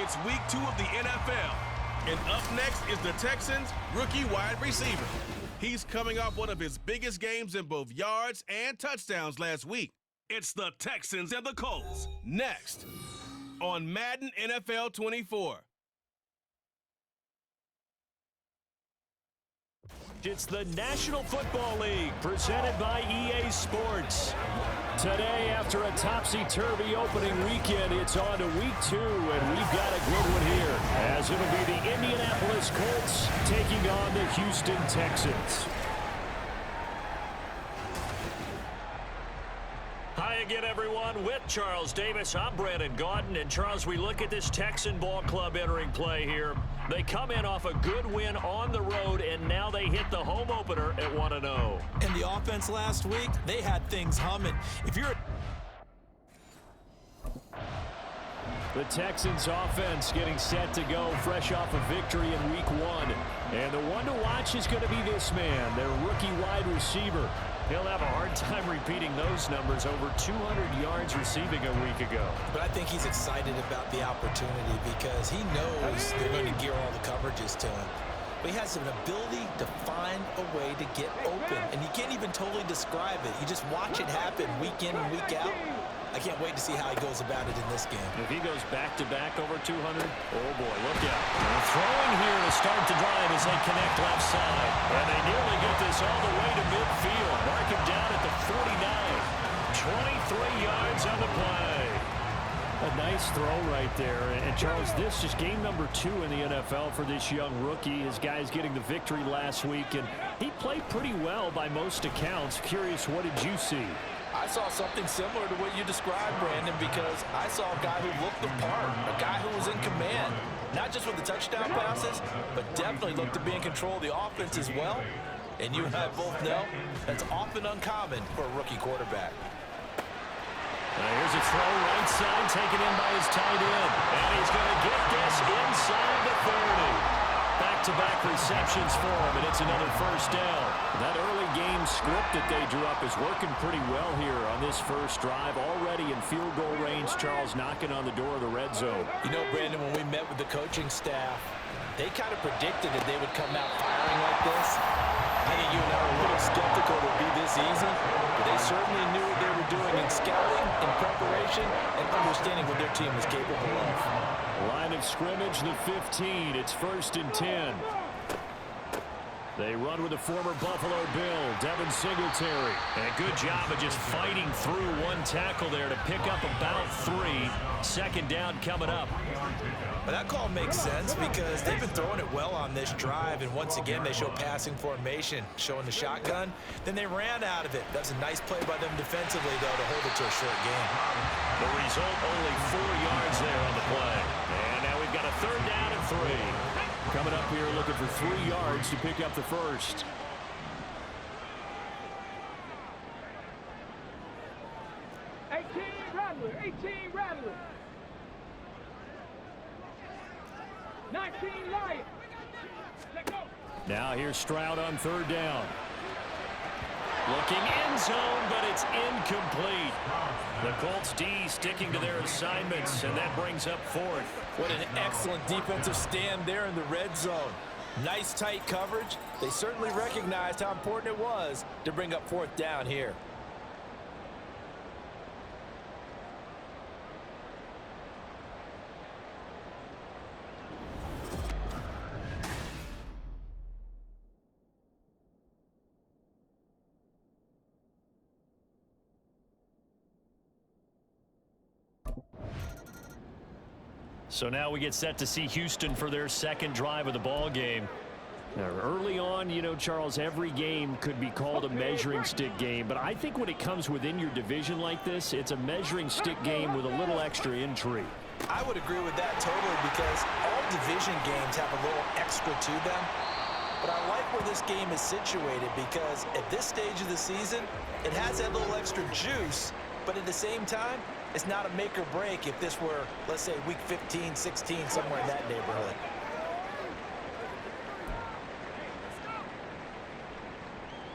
It's week 2 of the NFL. And up next is the Texans' rookie wide receiver. He's coming off one of his biggest games in both yards and touchdowns last week. It's the Texans and the Colts. Next on Madden NFL 24. It's the National Football League presented by EA Sports. Today, after a topsy-turvy opening weekend, it's on to week 2, and we've got a good one here, as it'll be the Indianapolis Colts taking on the Houston Texans. Hi again, everyone. With Charles Davis, I'm Brandon Gaudin. And, Charles, we look at this Texan ball club entering play here. They come in off a good win on the road, and now they hit the home opener at 1-0. And the offense last week, they had things humming. If you're the Texans offense getting set to go fresh off a victory in week 1. And the one to watch is going to be this man, their rookie wide receiver. He'll have a hard time repeating those numbers. Over 200 yards receiving a week ago. But I think he's excited about the opportunity because he knows they're going to gear all the coverages to him. But he has an ability to find a way to get open, and you can't even totally describe it. You just watch it happen week in and week out. I can't wait to see how he goes about it in this game. If he goes back-to-back over 200, oh boy, look out. They're throwing here to start the drive as they connect left side. And they nearly get this all the way to midfield. Mark him down at the 49. 23 yards on the play. A nice throw right there. And Charles, this is game number 2 in the NFL for this young rookie. His guys getting the victory last week, and he played pretty well by most accounts. Curious, what did you see? I saw something similar to what you described, Brandon, because I saw a guy who looked the part, a guy who was in command, not just with the touchdown passes, but definitely looked to be in control of the offense as well. And you and I both know that's often uncommon for a rookie quarterback. Here's a throw right side, taken in by his tight end. And he's going to get this inside the 30. Back-to-back receptions for him, and it's another first down. That early game script that they drew up is working pretty well here on this first drive. Already in field goal range, Charles knocking on the door of the red zone. You know, Brandon, when we met with the coaching staff, they kind of predicted that they would come out firing like this. I think you and I were a little skeptical it would be this easy, but they certainly knew what they were doing in scouting, in preparation, and understanding what their team was capable of. Line of scrimmage, the 15. It's 1st and 10. They run with the former Buffalo Bill, Devin Singletary. And a good job of just fighting through one tackle there to pick up about 3. Second down coming up. But that call makes sense because they've been throwing it well on this drive, and once again they show passing formation, showing the shotgun. Then they ran out of it. That was a nice play by them defensively, though, to hold it to a short game. The result, only 4 yards there on the play. And now we've got a 3rd down and 3. Coming up here looking for 3 yards to pick up the first. $18 Rattler. 19 Lion. Let go. Now here's Stroud on 3rd down. Looking end zone, but it's incomplete. The Colts D sticking to their assignments, and that brings up 4th. What an excellent defensive stand there in the red zone. Nice tight coverage. They certainly recognized how important it was to bring up 4th down here. So now we get set to see Houston for their second drive of the ball game. Now, early on, you know, Charles, every game could be called a measuring stick game, but I think when it comes within your division like this, it's a measuring stick game with a little extra intrigue. I would agree with that totally because all division games have a little extra to them. But I like where this game is situated because at this stage of the season, it has that little extra juice, but at the same time, it's not a make or break if this were, let's say, week 15, 16, somewhere in that neighborhood.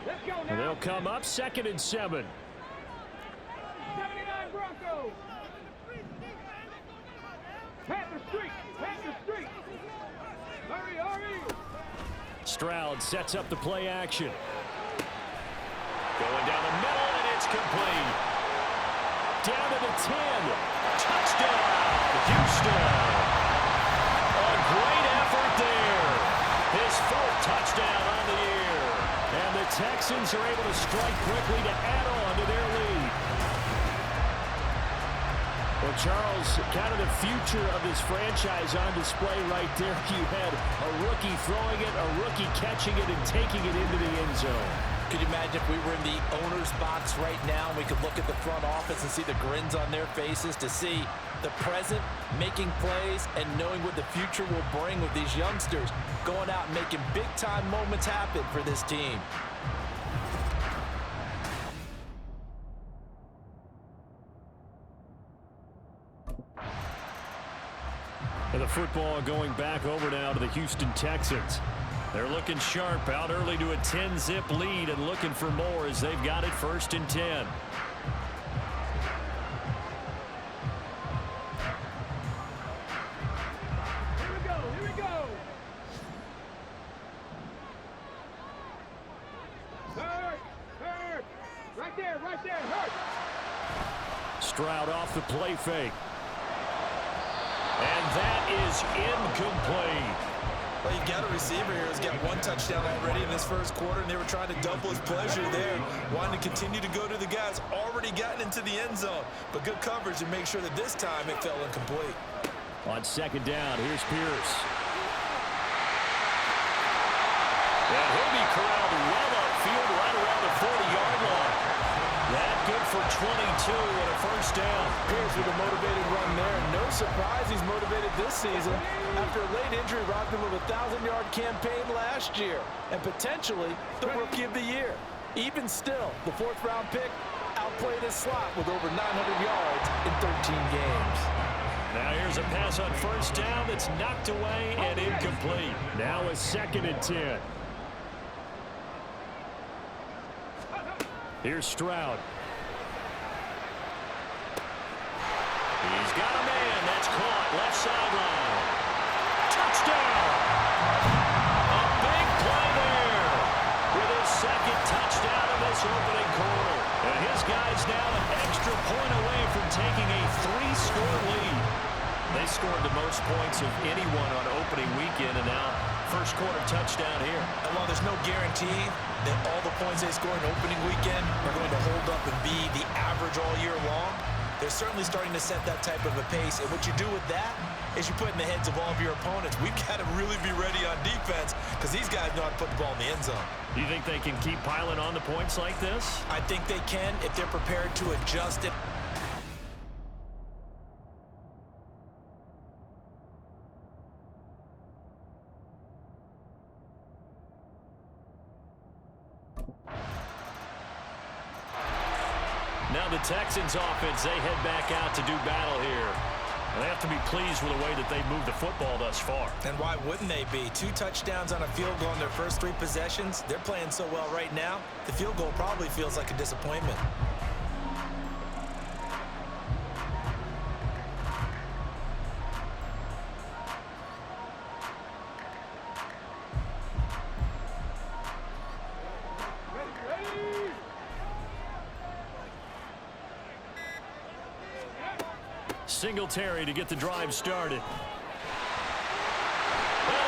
Let's go now. And they'll come up 2nd and 7. 79 Broncos. Panther Street. Stroud sets up the play action. Going down the middle, and it's complete. Down to the 10. Touchdown, Houston. A great effort there. His 4th touchdown on the year. And the Texans are able to strike quickly to add on to their lead. Well, Charles, kind of the future of this franchise on display right there. You had a rookie throwing it, a rookie catching it, and taking it into the end zone. Could you imagine if we were in the owner's box right now and we could look at the front office and see the grins on their faces, to see the present making plays and knowing what the future will bring with these youngsters going out and making big-time moments happen for this team. And the football going back over now to the Houston Texans. They're looking sharp, out early to a 10-zip lead and looking for more as they've got it 1st and 10. Here we go, here we go. Hurt. Right there, hurt. Stroud off the play fake. And that is incomplete. Well, you've got a receiver here who's got 1 touchdown already in this 1st quarter, and they were trying to double his pleasure there, wanting to continue to go to the guys already gotten into the end zone. But good coverage to make sure that this time it fell incomplete. On 2nd down, here's Pierce. And he'll be corralled well upfield right around the 40-yard line. That good for 22 and a 1st down. Pierce with a motivated run there. No surprise he's motivated this season after a late injury robbed him of a 1,000-yard campaign last year and potentially the Rookie of the Year. Even still, the 4th-round pick outplayed his slot with over 900 yards in 13 games. Now here's a pass on 1st down that's knocked away and incomplete. Now a 2nd and 10. Here's Stroud. He's got a man. That's caught. Left sideline. Touchdown! A big play there with his 2nd touchdown of this opening quarter. And his guy's now an extra point away from taking a 3-score lead. They scored the most points of anyone on opening weekend, and now 1st quarter touchdown here. And while there's no guarantee that all the points they score in opening weekend are going to hold up and be the average all year long, they're certainly starting to set that type of a pace. And what you do with that is you put in the heads of all of your opponents, we've got to really be ready on defense because these guys know how to put the ball in the end zone. Do you think they can keep piling on the points like this? I think they can if they're prepared to adjust it. Now the Texans offense, they head back out to do battle here. And they have to be pleased with the way that they've moved the football thus far. And why wouldn't they be? 2 touchdowns on a field goal in their first 3 possessions. They're playing so well right now, the field goal probably feels like a disappointment. Singletary to get the drive started. Well,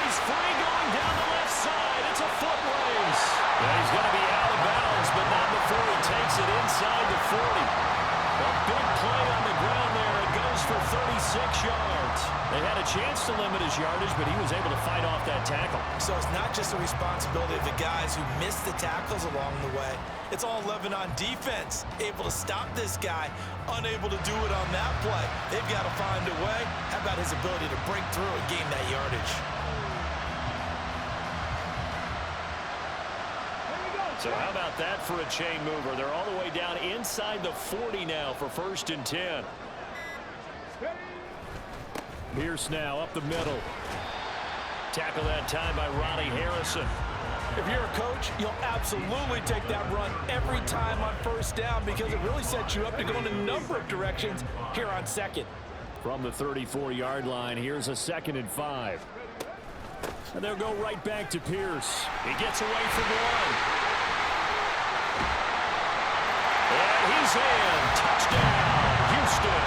he's free going down the left side. It's a foot race. Yeah, he's going to be out of bounds, but not before he takes it inside the 40. A big play on the ground there. It goes for 36 yards. They had a chance to limit his yardage, but he was able to fight off that tackle. So it's not just the responsibility of the guys who missed the tackles along the way. It's all 11 on defense, able to stop this guy, unable to do it on that play. They've got to find a way. How about his ability to break through and gain that yardage? So how about that for a chain mover? They're all the way down inside the 40 now for 1st and 10. Pierce now up the middle. Tackle that time by Ronnie Harrison. If you're a coach, you'll absolutely take that run every time on 1st down because it really sets you up to go in a number of directions here on 2nd. From the 34-yard line, here's a 2nd and 5. And they'll go right back to Pierce. He gets away from one. And he's in. Touchdown, Houston.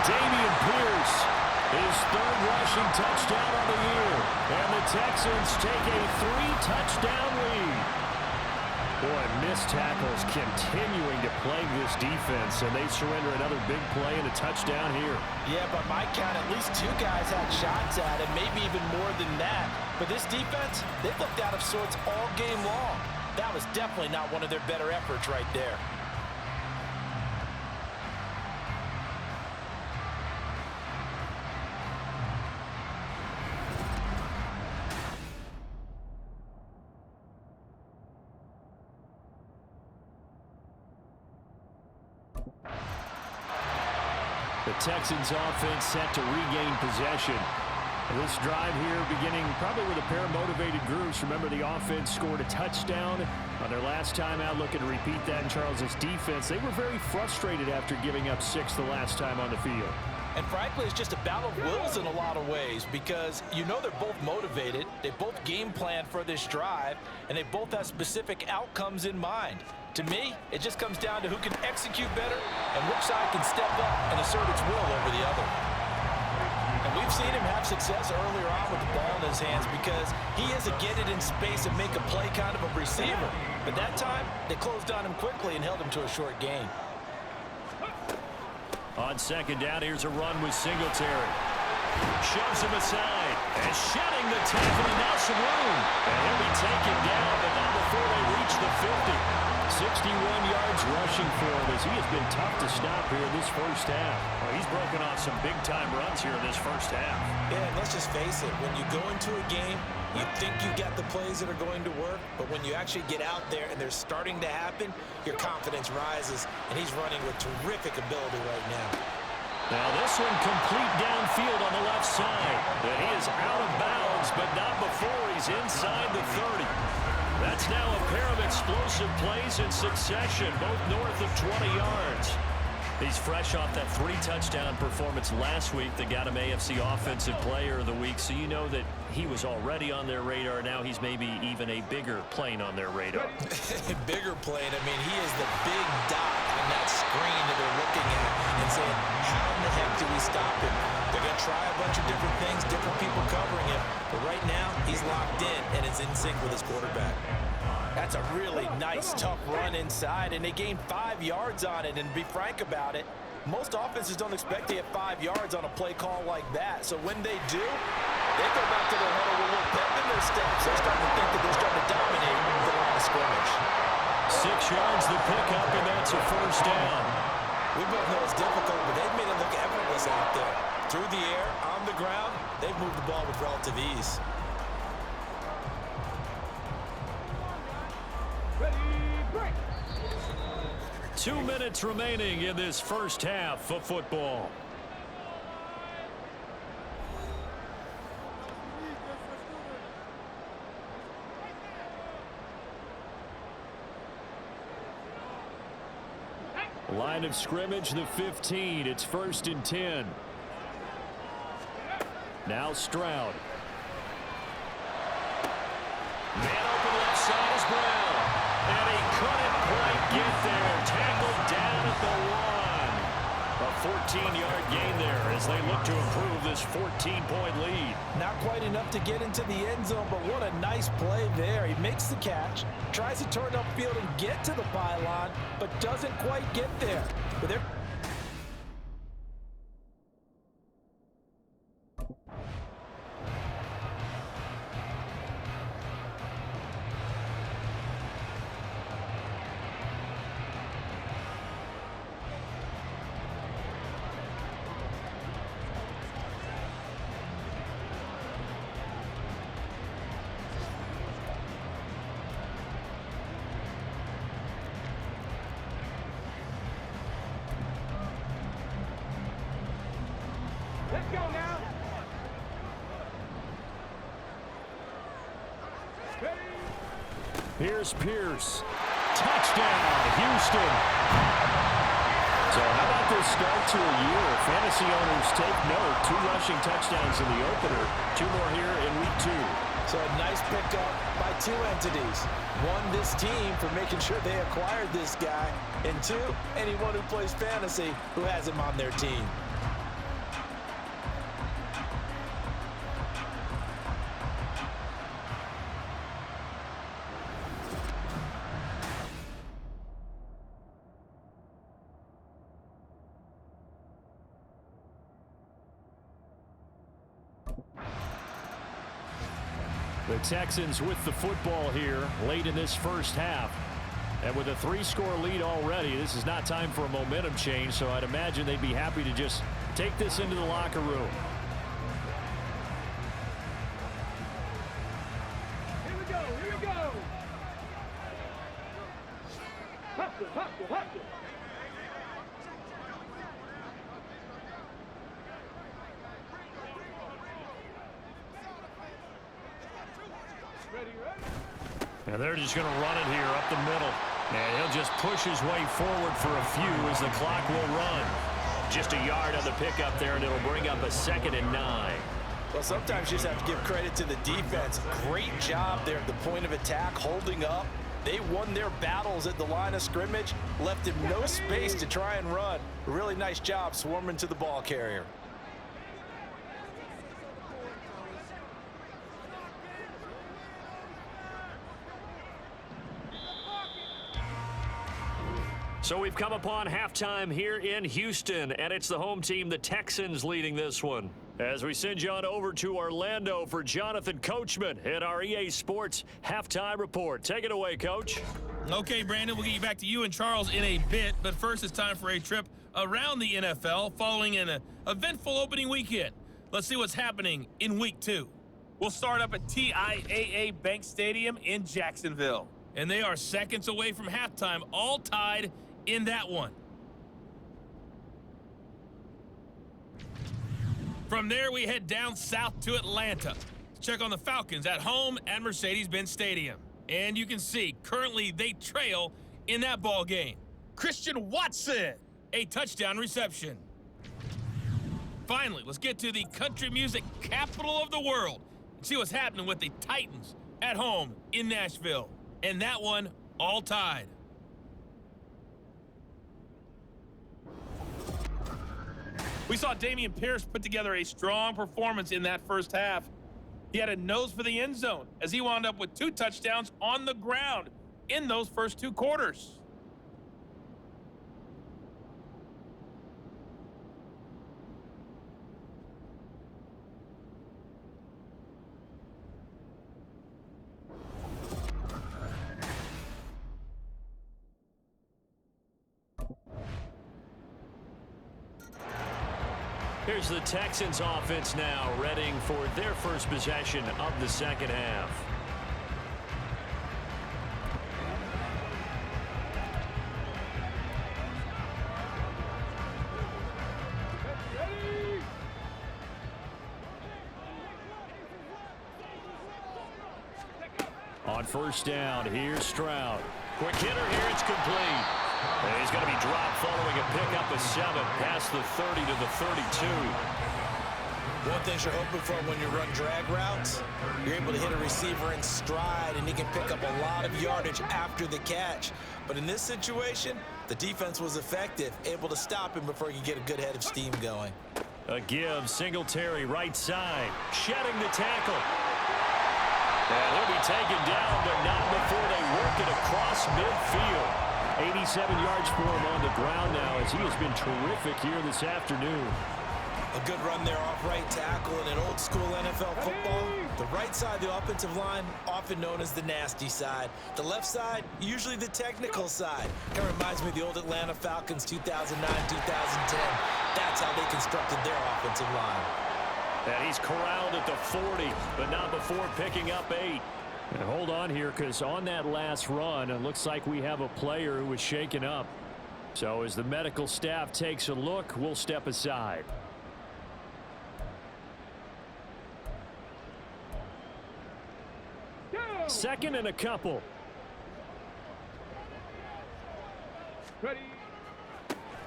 Damian Pierce, his third rushing touchdown on the year. And the Texans take a 3-touchdown lead. Boy, missed tackles continuing to plague this defense, and they surrender another big play and a touchdown here. Yeah, by my count, at least 2 guys had shots at it, maybe even more than that. But this defense, they looked out of sorts all game long. That was definitely not one of their better efforts right there. The Texans offense set to regain possession. This drive here beginning probably with a pair of motivated groups. Remember, the offense scored a touchdown on their last time out. Looking to repeat that in Charles' defense. They were very frustrated after giving up 6 the last time on the field. And frankly, it's just a battle of wills in a lot of ways because you know they're both motivated, they both game plan for this drive, and they both have specific outcomes in mind. To me, it just comes down to who can execute better and which side can step up and assert its will over the other. And we've seen him have success earlier on with the ball in his hands because he is a get it in space and make a play kind of a receiver. But that time, they closed on him quickly and held him to a short gain. On second down, here's a run with Singletary. Shoves him aside. And shedding the tackle, and now some room. And he'll be taken down, but not before they reach the 50. 61 yards rushing for him as he has been tough to stop here in this first half. Well, he's broken off some big-time runs here in this first half. Yeah, and let's just face it. When you go into a game, you think you got the plays that are going to work, but when you actually get out there and they're starting to happen, your confidence rises, and he's running with terrific ability right now. Now this one complete downfield on the left side. And he is out of bounds, but not before he's inside the 30. That's now a pair of explosive plays in succession, both north of 20 yards. He's fresh off that 3-touchdown performance last week that got him AFC Offensive Player of the Week, so you know that he was already on their radar. Now he's maybe even a bigger plane on their radar. Bigger plane. I mean, he is the big dot on that screen that they're looking at and saying, how in the heck do we stop him? They're going to try a bunch of different things, different people covering him. But right now, he's locked in, and it's in sync with his quarterback. That's a really nice, tough run inside, and they gained 5 yards on it. And to be frank about it, most offenses don't expect to get 5 yards on a play call like that. So when they do, they go back to their huddle with a little pep in their steps. They're starting to think that they're starting to dominate the line of scrimmage. 6 yards the pickup, and that's a first down. We both know it's difficult, but they've made it look effortless out there. Through the air, on the ground, they've moved the ball with relative ease. 2 minutes remaining in this first half of football. Line of scrimmage, the 15. It's 1st and 10. Now Stroud. Man open left side is Brown. And he couldn't quite get there. Tackled down at the 1. A 14-yard gain there as they look to improve this 14-point lead. Not quite enough to get into the end zone, but what a nice play there. He makes the catch, tries to turn upfield and get to the pylon, but doesn't quite get there. But they're Let's go now. Ready? Here's Pierce. Touchdown, Houston. So how about this start to a year? Fantasy owners take note. 2 rushing touchdowns in the opener. 2 more here in week 2. So a nice pickup by 2 entities. 1, this team for making sure they acquired this guy. And 2, anyone who plays fantasy who has him on their team. The Texans with the football here late in this first half. And with a 3-score lead already, this is not time for a momentum change, so I'd imagine they'd be happy to just take this into the locker room. Here we go, here we go. Hustle, hustle, hustle. And they're just going to run it here up the middle. And he'll just push his way forward for a few as the clock will run. Just a yard on the pickup there, and it'll bring up a 2nd and 9. Well, sometimes you just have to give credit to the defense. Great job there at the point of attack, holding up. They won their battles at the line of scrimmage, left him no space to try and run. A really nice job swarming to the ball carrier. So we've come upon halftime here in Houston, and it's the home team, the Texans, leading this one. As we send you on over to Orlando for Jonathan Coachman at our EA Sports Halftime Report. Take it away, Coach. Okay, Brandon, we'll get you back to you and Charles in a bit, but first it's time for a trip around the NFL following an eventful opening weekend. Let's see what's happening in week 2. We'll start up at TIAA Bank Stadium in Jacksonville, and they are seconds away from halftime, all tied in that one. From there, we head down south to Atlanta. Check on the Falcons at home at Mercedes-Benz Stadium. And you can see, currently they trail in that ball game. Christian Watson, a touchdown reception. Finally, let's get to the country music capital of the world and see what's happening with the Titans at home in Nashville. And that one all tied. We saw Damian Pierce put together a strong performance in that first half. He had a nose for the end zone as he wound up with 2 touchdowns on the ground in those first 2 quarters. Here's the Texans offense now, readying for their first possession of the second half. On first down, here's Stroud. Quick hitter here, it's complete. And he's going to be dropped following a pickup of 7 past the 30 to the 32. One thing you're hoping for when you run drag routes, you're able to hit a receiver in stride, and he can pick up a lot of yardage after the catch. But in this situation, the defense was effective, able to stop him before he could get a good head of steam going. A give, Singletary right side, shedding the tackle. And he'll be taken down, but not before they work it across midfield. 87 yards for him on the ground now as he has been terrific here this afternoon. A good run there off right tackle in an old school NFL football. The right side of the offensive line, often known as the nasty side. The left side, usually the technical side. Kind of reminds me of the old Atlanta Falcons 2009-2010. That's how they constructed their offensive line. And he's corralled at the 40, but not before picking up 8. And hold on here, because on that last run, it looks like we have a player who was shaken up. So as the medical staff takes a look, we'll step aside. Second and a couple. Ready.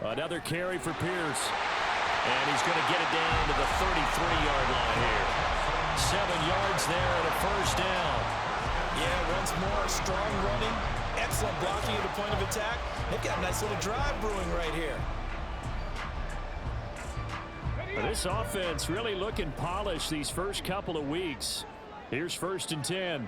Another carry for Pierce. And he's going to get it down to the 33-yard line here. 7 yards there and a first down. Yeah, once more, strong running, excellent blocking at the point of attack. They've got a nice little drive brewing right here. This offense really looking polished these first couple of weeks. Here's 1st and 10.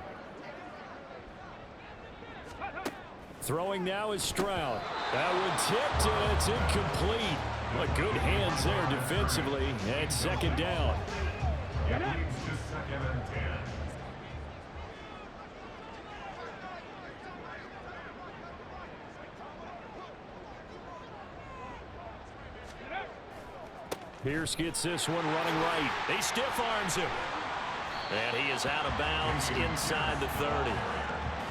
Throwing now is Stroud. That one tipped and it's incomplete. But good hands there defensively. And 2nd down. Pierce gets this one running right. He stiff arms him. And he is out of bounds inside the 30.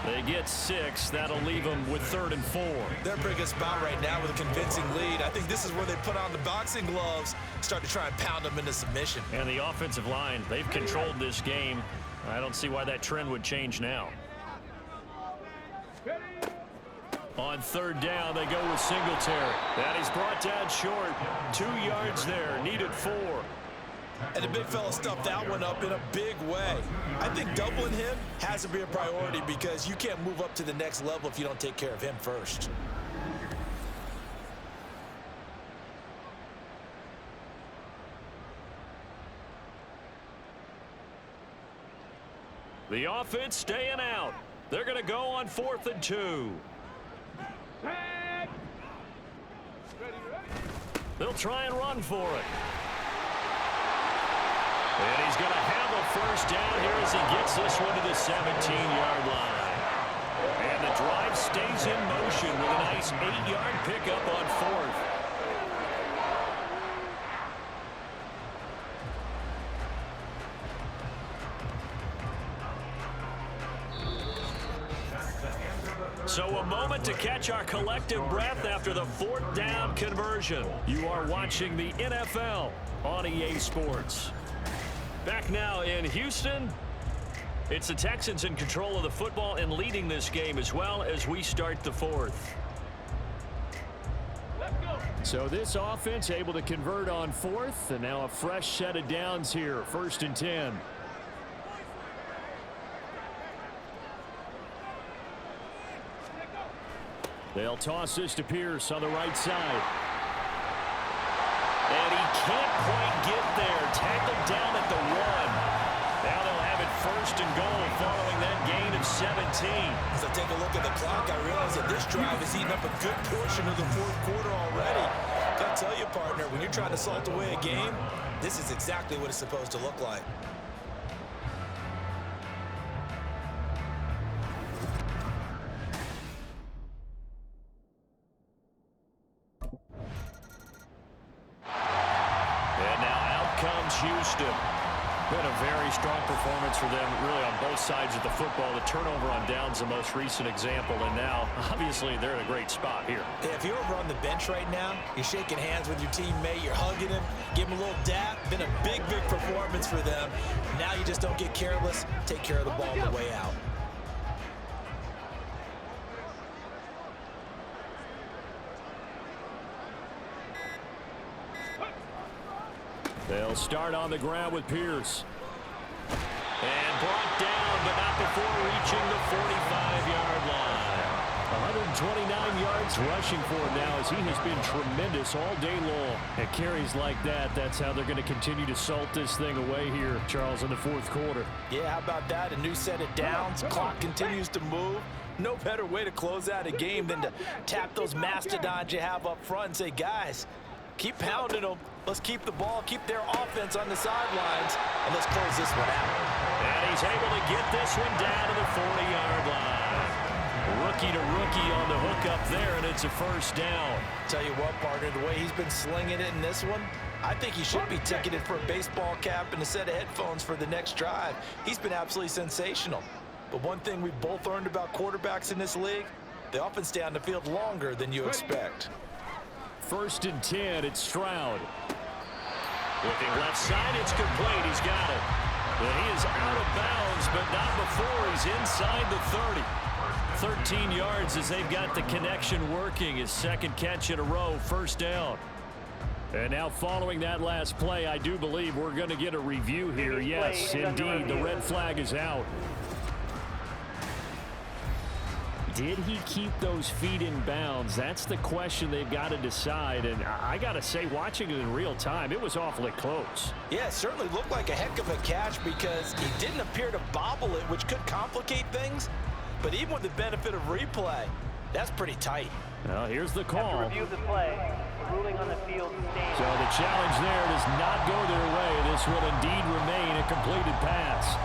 They get 6. That'll leave them with 3rd and 4. They're in a pretty good spot right now with a convincing lead. I think this is where they put on the boxing gloves, start to try and pound them into submission. And the offensive line, they've controlled this game. I don't see why that trend would change now. On 3rd down, they go with Singletary. That is brought down short. 2 yards there, needed 4. And the big fella stuffed that one up in a big way. I think doubling him has to be a priority because you can't move up to the next level if you don't take care of him first. The offense staying out. They're going to go on 4th and 2. They'll try and run for it. And he's going to have a first down here as he gets this one to the 17-yard line. And the drive stays in motion with a nice 8-yard pickup on 4th. So a moment to catch our collective breath after the 4th down conversion. You are watching the NFL on EA Sports. Back now in Houston, it's the Texans in control of the football and leading this game as well as we start the 4th. So this offense able to convert on 4th, and now a fresh set of downs here, 1st and 10. They'll toss this to Pierce on the right side. And he can't quite get there. Tackled down at the 1. Now they'll have it 1st and goal following that gain of 17. As I take a look at the clock, I realize that this drive has eaten up a good portion of the 4th quarter already. Gotta tell you, partner, when you're trying to salt away a game, this is exactly what it's supposed to look like. Houston. Been a very strong performance for them, really, on both sides of the football. The turnover on downs, the most recent example, and now, obviously, they're in a great spot here. Yeah, if you're over on the bench right now, you're shaking hands with your teammate, you're hugging him, give him a little dap. Been a big, big performance for them. Now you just don't get careless. Take care of the ball on the way out. They'll start on the ground with Pierce. And brought down, but not before reaching the 45-yard line. 129 yards rushing for him now as he has been tremendous all day long. At carries like that, that's how they're going to continue to salt this thing away here, Charles, in the 4th quarter. Yeah, how about that? A new set of downs. Clock continues to move. No better way to close out a game than to tap those mastodons you have up front and say, guys, keep pounding them. Let's keep the ball, keep their offense on the sidelines, and let's close this one out. And he's able to get this one down to the 40-yard line. Rookie to rookie on the hook up there, and it's a first down. Tell you what, partner, the way he's been slinging it in this one, I think he should be ticketed for a baseball cap and a set of headphones for the next drive. He's been absolutely sensational. But one thing we've both learned about quarterbacks in this league, they often stay on the field longer than you expect. 1st and 10, it's Stroud. Looking left side, it's complete. He's got it. And he is out of bounds, but not before he's inside the 30. 13 yards as they've got the connection working. His second catch in a row, first down. And now following that last play, I do believe we're going to get a review here. Yes, indeed, the red flag is out. Did he keep those feet in bounds? That's the question they've got to decide. And I got to say, watching it in real time, it was awfully close. Yeah, it certainly looked like a heck of a catch because he didn't appear to bobble it, which could complicate things. But even with the benefit of replay, that's pretty tight. Well, here's the call. Review the play. Ruling on the field stands. So the challenge there does not go their way. This will indeed remain a completed pass.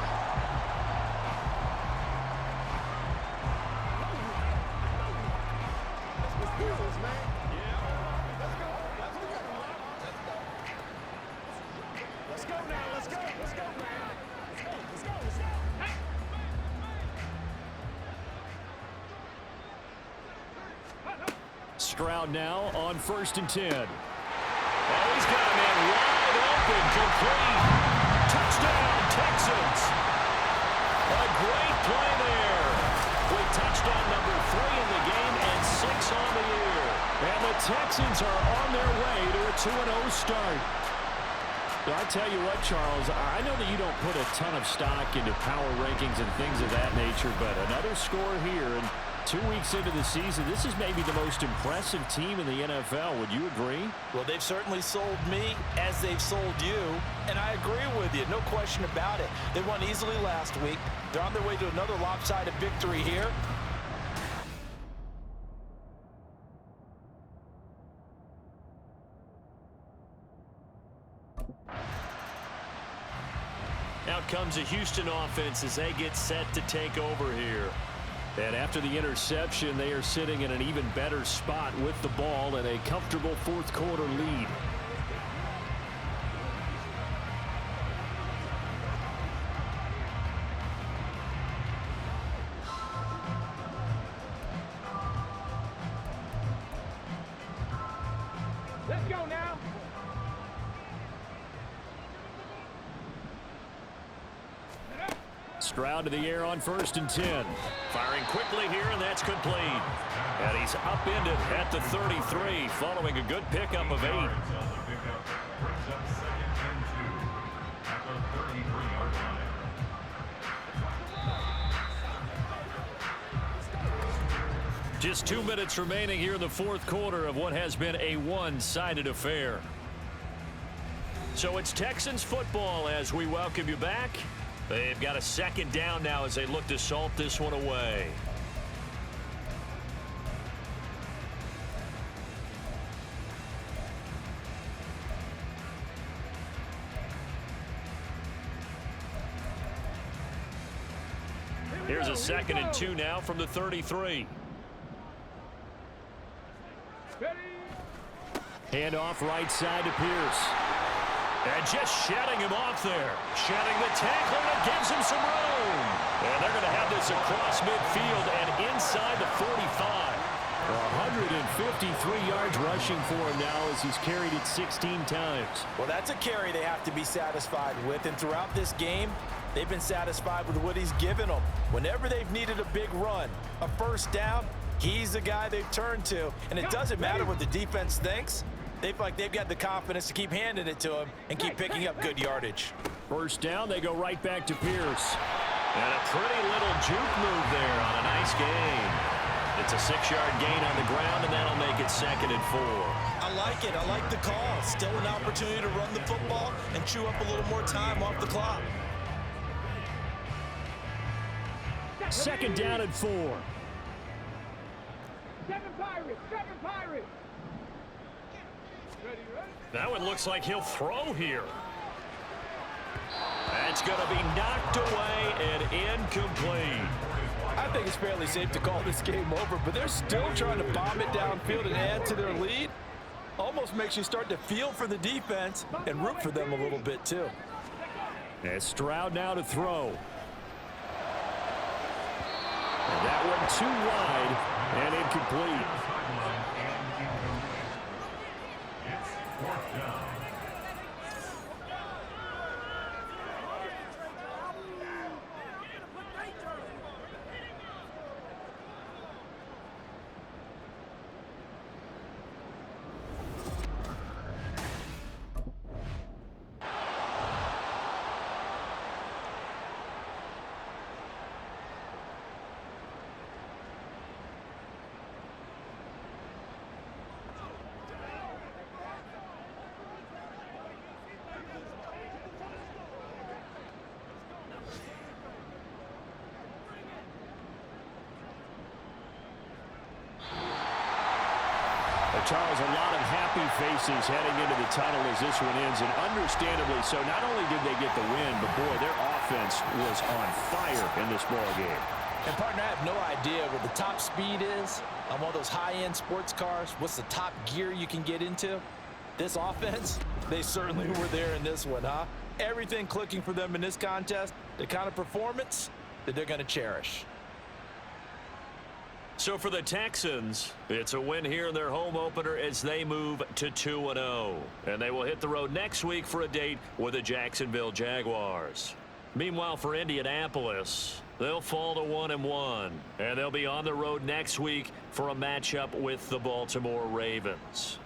Stroud now on 1st and 10. Oh, he's got a man wide open, complete. Touchdown, Texans. A great play there. With touchdown number 3 in the game and 6 on the year. And the Texans are on their way to a 2-0 start. I'll tell you what, Charles, I know that you don't put a ton of stock into power rankings and things of that nature, but another score here, and 2 weeks into the season, this is maybe the most impressive team in the NFL. Would you agree? Well, they've certainly sold me as they've sold you, and I agree with you. No question about it. They won easily last week. They're on their way to another lopsided victory here. Out comes a Houston offense as they get set to take over here. And after the interception, they are sitting in an even better spot with the ball and a comfortable fourth quarter lead. Let's go now. Stroud to the air on 1st and 10. Firing quickly here, and that's complete. And he's upended at the 33, following a good pickup of 8. Just 2 minutes remaining here in the fourth quarter of what has been a one-sided affair. So it's Texans football as we welcome you back. They've got a second down now as they look to salt this one away. Here's a 2nd and 2 now from the 33. Handoff right side to Pierce. And just shedding him off there. Shedding the tackle, and it gives him some room. And they're going to have this across midfield and inside the 45. 153 yards rushing for him now as he's carried it 16 times. Well, that's a carry they have to be satisfied with. And throughout this game, they've been satisfied with what he's given them. Whenever they've needed a big run, a first down, he's the guy they've turned to. And it doesn't matter what the defense thinks. They feel like they've got the confidence to keep handing it to him and keep picking up good yardage. First down, they go right back to Pierce. And a pretty little juke move there on a nice gain. It's a 6-yard gain on the ground, and that'll make it 2nd and 4. I like it. I like the call. Still an opportunity to run the football and chew up a little more time off the clock. 2nd down and 4. Seven Pirates. Now it looks like he'll throw here. That's going to be knocked away and incomplete. I think it's fairly safe to call this game over, but they're still trying to bomb it downfield and add to their lead. Almost makes you start to feel for the defense and root for them a little bit too. And Stroud now to throw. And that one too wide and incomplete. Charles, a lot of happy faces heading into the tunnel as this one ends, and understandably so. Not only did they get the win, but boy, their offense was on fire in this ball game. And partner, I have no idea what the top speed is on one of those high-end sports cars. What's the top gear you can get into? This offense, they certainly were there in this one, huh? Everything clicking for them in this contest, the kind of performance that they're going to cherish. So for the Texans, it's a win here in their home opener as they move to 2-0. And they will hit the road next week for a date with the Jacksonville Jaguars. Meanwhile, for Indianapolis, they'll fall to 1-1. And they'll be on the road next week for a matchup with the Baltimore Ravens.